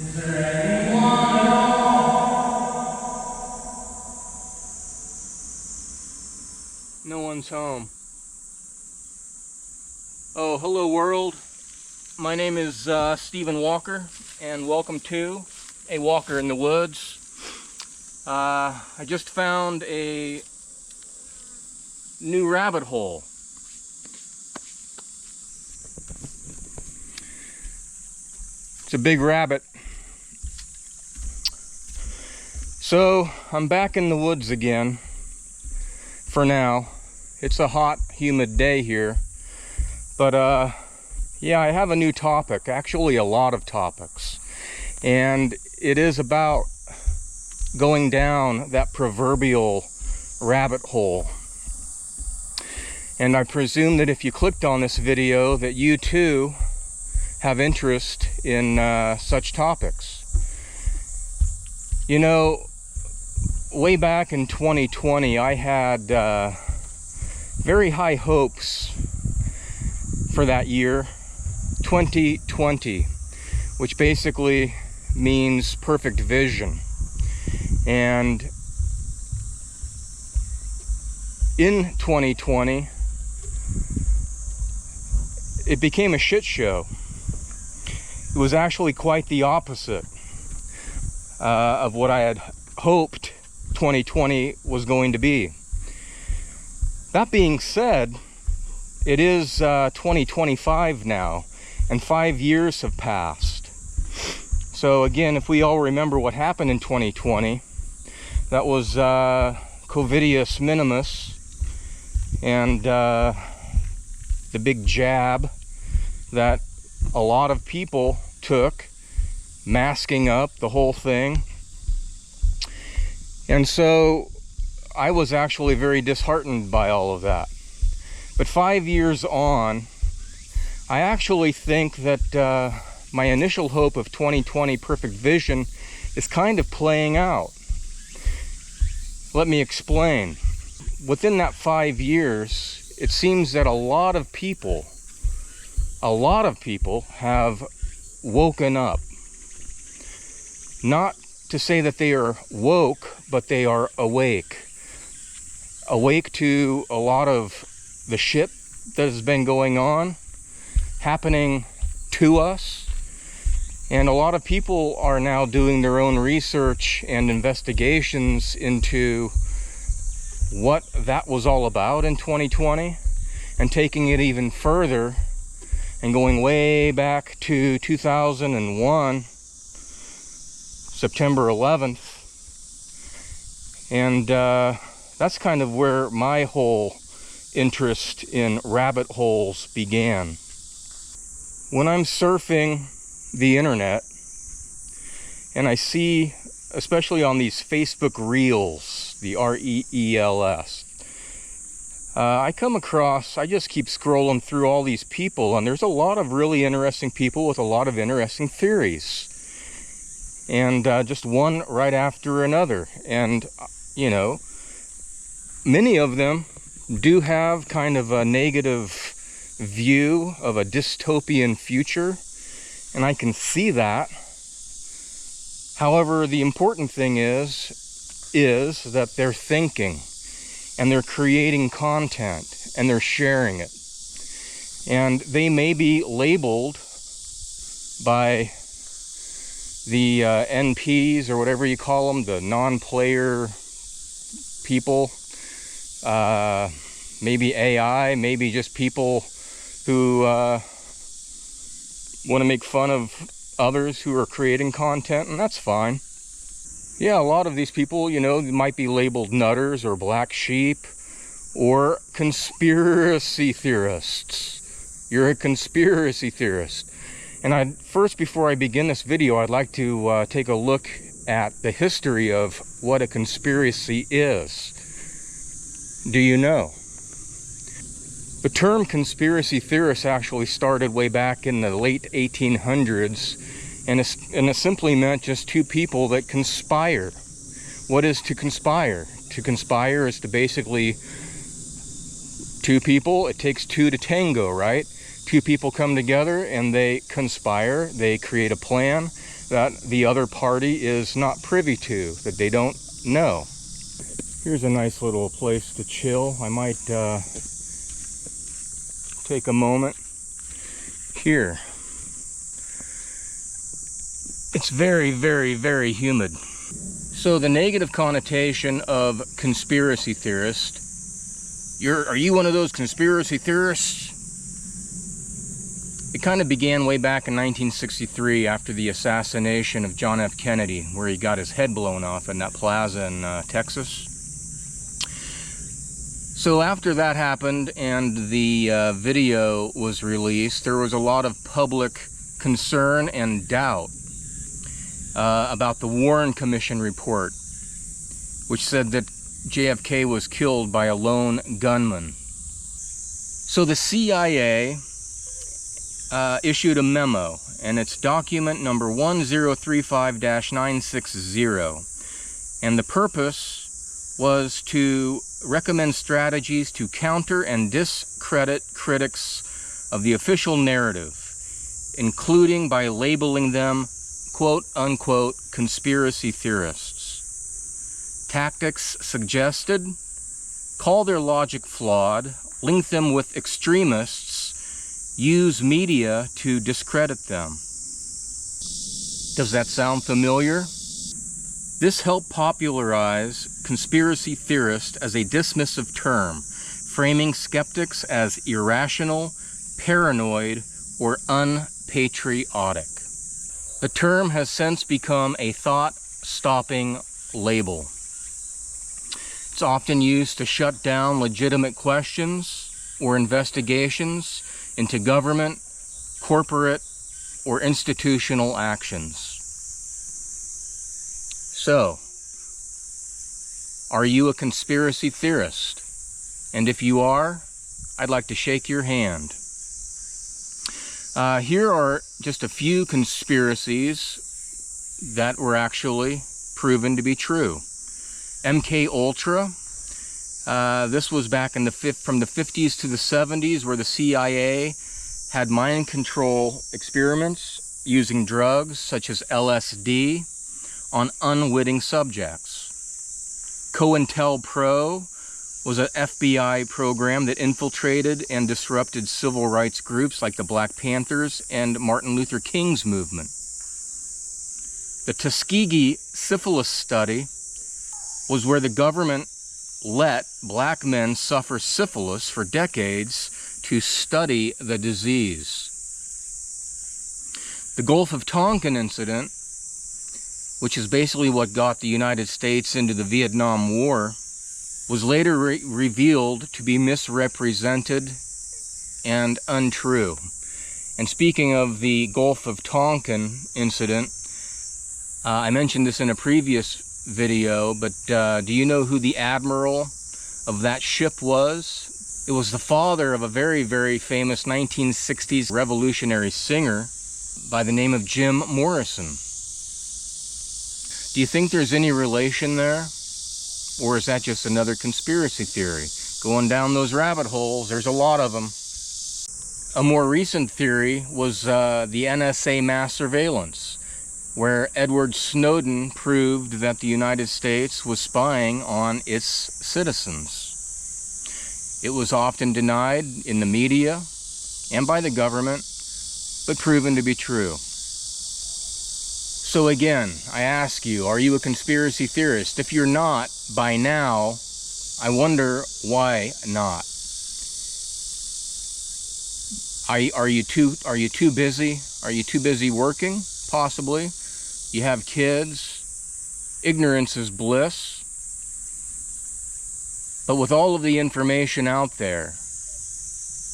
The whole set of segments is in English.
Is there anyone at all? No one's home. Oh, hello world. My name is Stephen Walker, and welcome to A Walker in the Woods. I just found a new rabbit hole. It's a big rabbit. So I'm back in the woods again for now. It's a hot, humid day here, but yeah, I have a new topic, actually a lot of topics, and it is about going down that proverbial rabbit hole. And I presume that if you clicked on this video that you too have interest in such topics. You know, way back in 2020, I had very high hopes for that year, 2020, which basically means perfect vision. And in 2020, it became a shit show. It was actually quite the opposite of what I had hoped 2020 was going to be. That being said, it is 2025 now, and 5 years have passed. So again, if we all remember what happened in 2020, that was Covidius Minimus and the big jab that a lot of people took, masking up the whole thing. And so I was actually very disheartened by all of that. But 5 years on, I actually think that my initial hope of 2020 perfect vision is kind of playing out. Let me explain. Within that 5 years, it seems that a lot of people have woken up. Not to say that they are woke, but they are awake. Awake to a lot of the shit that has been going on, happening to us. And a lot of people are now doing their own research and investigations into what that was all about in 2020, and taking it even further and going way back to 2001, September 11th. And that's kind of where my whole interest in rabbit holes began. When I'm surfing the internet and I see, especially on these Facebook Reels, the R-E-E-L-S, I come across, I just keep scrolling through all these people, and there's a lot of really interesting people with a lot of interesting theories. And just one right after another. And, you know, many of them do have kind of a negative view of a dystopian future, and I can see that. However, the important thing is that they're thinking, and they're creating content, and they're sharing it. And they may be labeled by the NPs, or whatever you call them, the non-player people, maybe AI, maybe just people who want to make fun of others who are creating content, and that's fine. Yeah, a lot of these people, you know, might be labeled nutters or black sheep or conspiracy theorists. You're a conspiracy theorist. And first, before I begin this video, I'd like to take a look at the history of what a conspiracy is. Do you know? The term conspiracy theorist actually started way back in the late 1800s, and it simply meant just two people that conspire. What is to conspire? To conspire is to basically two people, it takes two to tango, right? Two people come together and they conspire, they create a plan, that the other party is not privy to, that they don't know. Here's a nice little place to chill. I might take a moment here. It's very, very, very humid. So the negative connotation of conspiracy theorist, are you one of those conspiracy theorists? It kind of began way back in 1963 after the assassination of John F. Kennedy, where he got his head blown off in that plaza in Texas. So after that happened and the video was released, there was a lot of public concern and doubt about the Warren Commission report, which said that JFK was killed by a lone gunman. So the CIA issued a memo, and it's document number 1035-960, and the purpose was to recommend strategies to counter and discredit critics of the official narrative, including by labeling them quote-unquote conspiracy theorists. Tactics suggested: call their logic flawed, link them with extremists, use media to discredit them. Does that sound familiar? This helped popularize conspiracy theorist as a dismissive term, framing skeptics as irrational, paranoid, or unpatriotic. The term has since become a thought-stopping label. It's often used to shut down legitimate questions or investigations into government, corporate, or institutional actions. So, are you a conspiracy theorist? And if you are, I'd like to shake your hand. Here are just a few conspiracies that were actually proven to be true. MK Ultra. This was back in from the 50s to the 70s, where the CIA had mind control experiments using drugs such as LSD on unwitting subjects. CoIntelPro was an FBI program that infiltrated and disrupted civil rights groups like the Black Panthers and Martin Luther King's movement. The Tuskegee syphilis study was where the government let black men suffer syphilis for decades to study the disease. The Gulf of Tonkin incident, which is basically what got the United States into the Vietnam War, was later revealed to be misrepresented and untrue. And speaking of the Gulf of Tonkin incident, I mentioned this in a previous video, but do you know who the admiral of that ship was? It was the father of a very, very famous 1960s revolutionary singer by the name of Jim Morrison. Do you think there's any relation there? Or is that just another conspiracy theory? Going down those rabbit holes, there's a lot of them. A more recent theory was the NSA mass surveillance, where Edward Snowden proved that the United States was spying on its citizens. It was often denied in the media and by the government, but proven to be true. So again, I ask you, are you a conspiracy theorist? If you're not, by now, I wonder why not. Are you too busy? Are you too busy working? Possibly. You have kids. Ignorance is bliss. But with all of the information out there,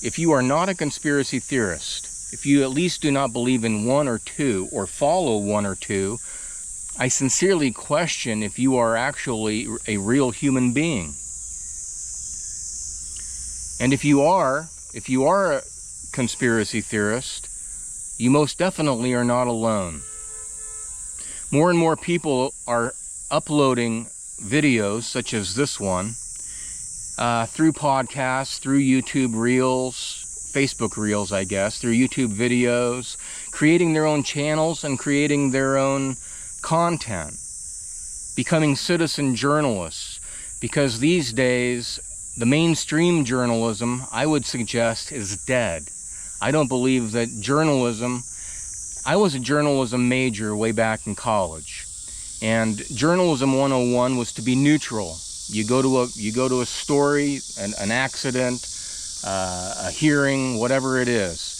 if you are not a conspiracy theorist, if you at least do not believe in one or two, or follow one or two, I sincerely question if you are actually a real human being. And if you are a conspiracy theorist, you most definitely are not alone. More and more people are uploading videos such as this one through podcasts, through YouTube Reels, Facebook Reels, I guess, through YouTube videos, creating their own channels and creating their own content, becoming citizen journalists, because these days the mainstream journalism, I would suggest, is dead. I don't believe that journalism, I was a journalism major way back in college, and journalism 101 was to be neutral. You go to a story, an accident, a hearing, whatever it is,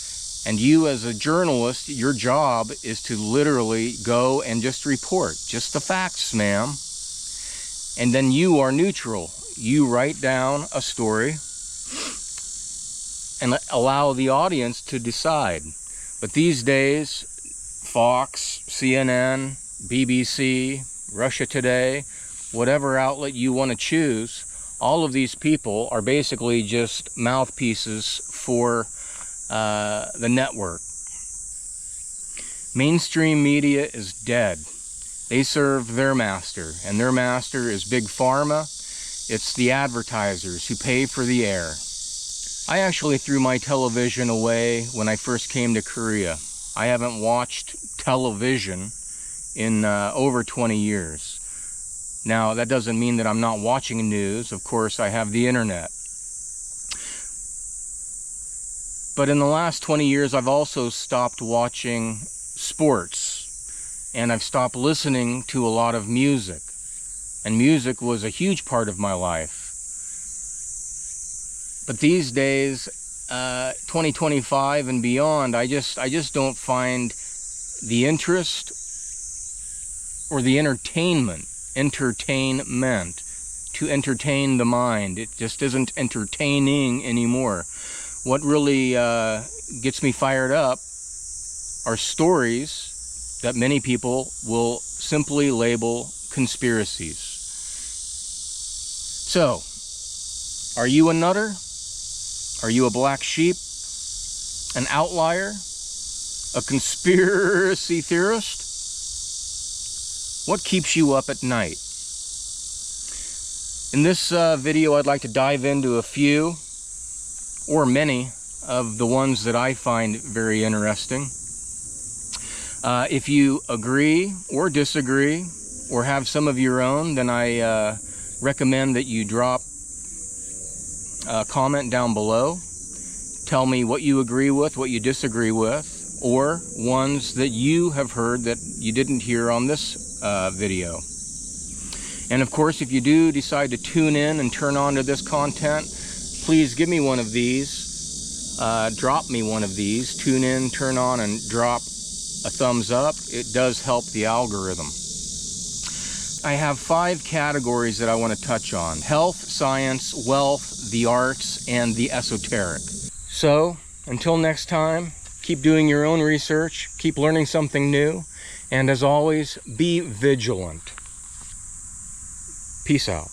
and you as a journalist, your job is to literally go and just report just the facts, ma'am. And then you are neutral. You write down a story and allow the audience to decide. But these days, Fox, CNN, BBC, Russia Today, whatever outlet you want to choose, all of these people are basically just mouthpieces for the network. Mainstream media is dead. They serve their master, and their master is Big Pharma. It's the advertisers who pay for the air. I actually threw my television away when I first came to Korea. I haven't watched television in over 20 years. Now, that doesn't mean that I'm not watching news. Of course, I have the internet. But in the last 20 years, I've also stopped watching sports. And I've stopped listening to a lot of music. And music was a huge part of my life. But these days, 2025 and beyond, I just don't find the interest or the entertainment to entertain the mind. It just isn't entertaining anymore. What really gets me fired up are stories that many people will simply label conspiracies. So, are you a nutter? Are you a black sheep? An outlier? A conspiracy theorist? What keeps you up at night? In this video, I'd like to dive into a few, or many, of the ones that I find very interesting. If you agree or disagree, or have some of your own, then I recommend that you drop a comment down below. Tell me what you agree with, what you disagree with, or ones that you have heard that you didn't hear on this video. And of course, if you do decide to tune in and turn on to this content, please give me one of these. Drop me one of these. Tune in, turn on, and drop a thumbs up. It does help the algorithm. I have 5 categories that I want to touch on: health, science, wealth, the arts, and the esoteric. So, until next time, keep doing your own research, keep learning something new, and as always, be vigilant. Peace out.